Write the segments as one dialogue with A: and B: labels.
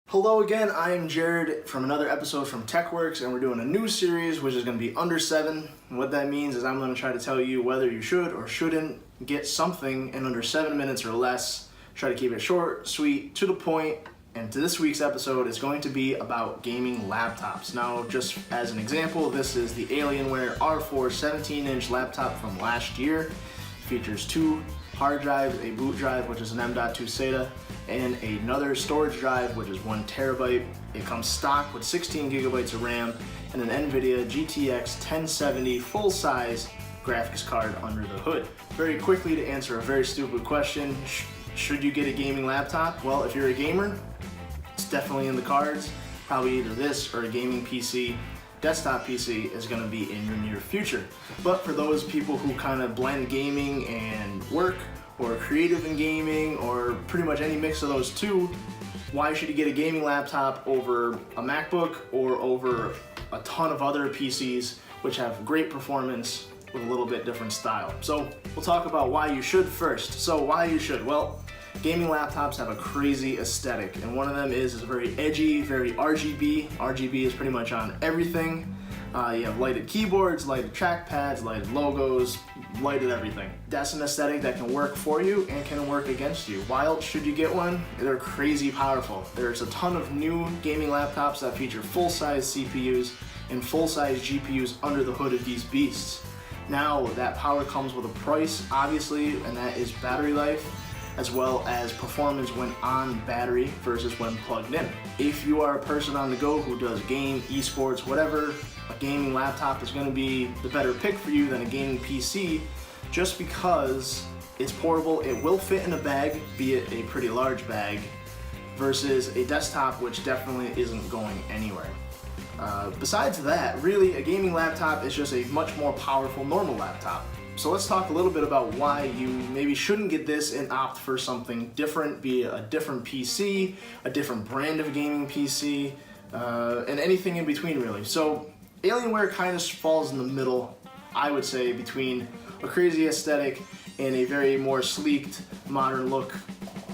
A: Hello again, I am Jared from another episode from TechWorks, and we're doing a new series which is going to be under 7. And what that means is I'm going to try to tell you whether you should or shouldn't get something in under 7 minutes or less. Try to keep it short, sweet, to the point, and to this week's episode is going to be about gaming laptops. Now, just as an example, this is the Alienware R4 17-inch laptop from last year. It features 2 hard drives, a boot drive, which is an M.2 SATA, and another storage drive, which is 1 terabyte. It comes stock with 16 gigabytes of RAM and an NVIDIA GTX 1070 full-size graphics card under the hood. Very quickly, to answer a very stupid question, should you get a gaming laptop? Well, if you're a gamer, it's definitely in the cards. Probably either this or a gaming PC. Desktop PC is going to be in your near future. But for those people who kind of blend gaming and work, or creative in gaming, or pretty much any mix of those two, why should you get a gaming laptop over a MacBook or over a ton of other PCs which have great performance with a little bit different style? So we'll talk about why you should first. So why you should? Well, gaming laptops have a crazy aesthetic, and one of them is very edgy, very RGB. RGB is pretty much on everything. You have lighted keyboards, lighted trackpads, lighted logos, lighted everything. That's an aesthetic that can work for you and can work against you. Why else should you get one? They're crazy powerful. There's a ton of new gaming laptops that feature full-size CPUs and full-size GPUs under the hood of these beasts. Now, that power comes with a price, obviously, and that is battery life, as well as performance when on battery versus when plugged in. If you are a person on the go who does game, esports, whatever, a gaming laptop is going to be the better pick for you than a gaming PC, just because it's portable, it will fit in a bag, be it a pretty large bag, versus a desktop which definitely isn't going anywhere. Besides that, really, a gaming laptop is just a much more powerful normal laptop. So let's talk a little bit about why you maybe shouldn't get this and opt for something different, be it a different PC, a different brand of gaming PC, and anything in between, really. So Alienware kind of falls in the middle, I would say, between a crazy aesthetic and a very more sleeked, modern look,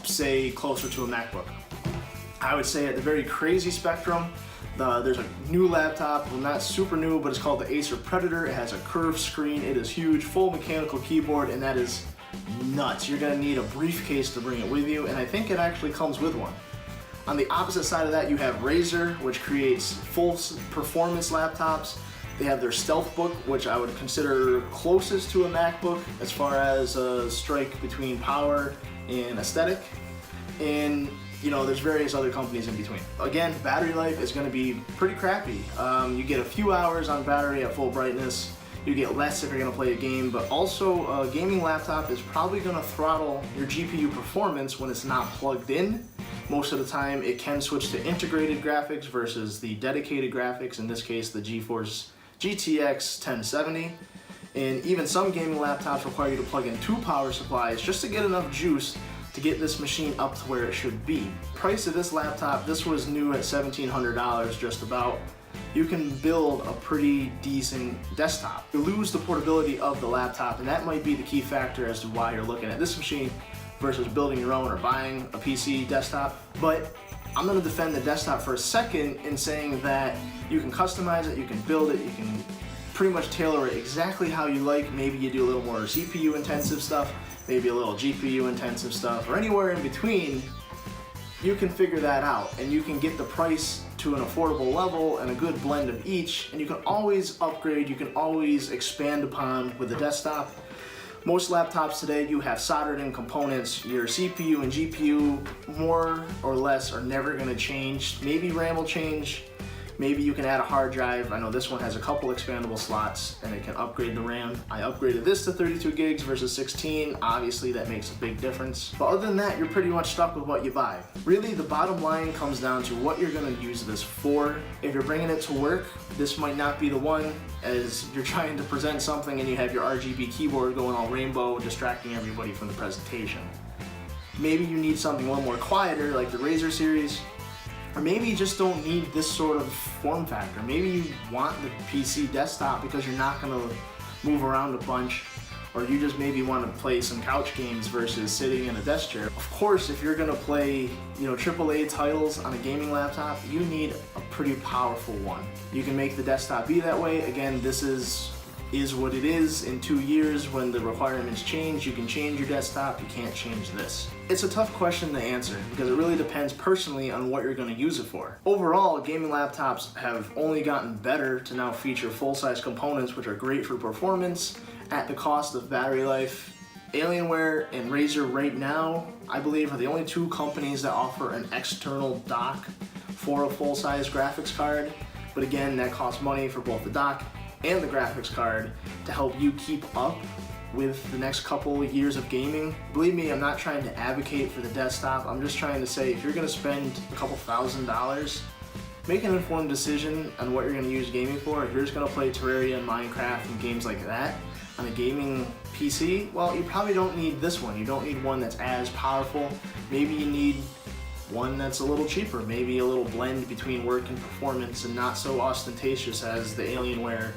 A: say closer to a MacBook. I would say at the very crazy spectrum, there's a new laptop, well, not super new, but it's called the Acer Predator. It has a curved screen, it is huge, full mechanical keyboard, and that is nuts. You're gonna need a briefcase to bring it with you, and I think it actually comes with one. On the opposite side of that, you have Razer, which creates full performance laptops. They have their StealthBook, which I would consider closest to a MacBook as far as a strike between power and aesthetic. And you know, there's various other companies in between. Again, battery life is going to be pretty crappy. You get a few hours on battery at full brightness. You get less if you're going to play a game, but also a gaming laptop is probably going to throttle your GPU performance when it's not plugged in. Most of the time, it can switch to integrated graphics versus the dedicated graphics, in this case, the GeForce GTX 1070. And even some gaming laptops require you to plug in 2 power supplies just to get enough juice to get this machine up to where it should be. Price of this laptop, this was new at $1,700 just about. You can build a pretty decent desktop. You lose the portability of the laptop, and that might be the key factor as to why you're looking at this machine versus building your own or buying a PC desktop. But I'm gonna defend the desktop for a second in saying that you can customize it, you can build it, you can pretty much tailor it exactly how you like. Maybe you do a little more CPU intensive stuff, maybe a little GPU intensive stuff, or anywhere in between. You can figure that out, and you can get the price to an affordable level and a good blend of each, and you can always upgrade, you can always expand upon with the desktop. Most laptops today, you have soldered in components. Your CPU and GPU, more or less, are never gonna change. Maybe RAM will change. Maybe you can add a hard drive. I know this one has a couple expandable slots and it can upgrade the RAM. I upgraded this to 32 gigs versus 16. Obviously that makes a big difference. But other than that, you're pretty much stuck with what you buy. Really, the bottom line comes down to what you're gonna use this for. If you're bringing it to work, this might not be the one, as you're trying to present something and you have your RGB keyboard going all rainbow, distracting everybody from the presentation. Maybe you need something a little more quieter, like the Razer series. Or maybe you just don't need this sort of form factor. Maybe you want the PC desktop because you're not gonna move around a bunch, or you just maybe want to play some couch games versus sitting in a desk chair. Of course, if you're gonna play, AAA titles on a gaming laptop, you need a pretty powerful one. You can make the desktop be that way. Again, this is what it is. In 2 years, when the requirements change, you can change your desktop, you can't change this. It's a tough question to answer because it really depends personally on what you're going to use it for. Overall, gaming laptops have only gotten better to now feature full-size components which are great for performance at the cost of battery life. Alienware and Razer right now, I believe, are the only 2 companies that offer an external dock for a full-size graphics card. But again, that costs money for both the dock and the graphics card to help you keep up with the next couple of years of gaming. Believe me, I'm not trying to advocate for the desktop. I'm just trying to say, if you're gonna spend a couple $1,000s, make an informed decision on what you're gonna use gaming for. If you're just gonna play Terraria and Minecraft and games like that on a gaming PC, well, you probably don't need this one. You don't need one that's as powerful. Maybe you need one that's a little cheaper, maybe a little blend between work and performance and not so ostentatious as the Alienware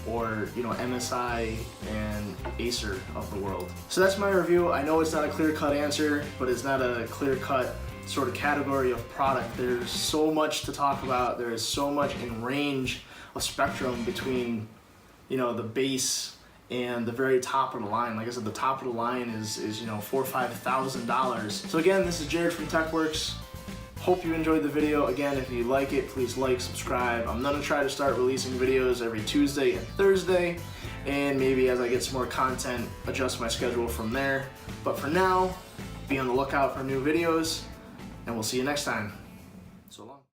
A: or MSI and Acer of the world. So that's my review. I know it's not a clear-cut answer, but it's not a clear-cut sort of category of product. There's so much to talk about. There is so much in range of spectrum between the base and the very top of the line. Like I said, the top of the line is $4,000 or $5,000. So again, this is Jared from TechWorks. Hope you enjoyed the video. Again, if you like it, please like, subscribe. I'm gonna try to start releasing videos every Tuesday and Thursday, and maybe as I get some more content, adjust my schedule from there. But for now, be on the lookout for new videos, and we'll see you next time.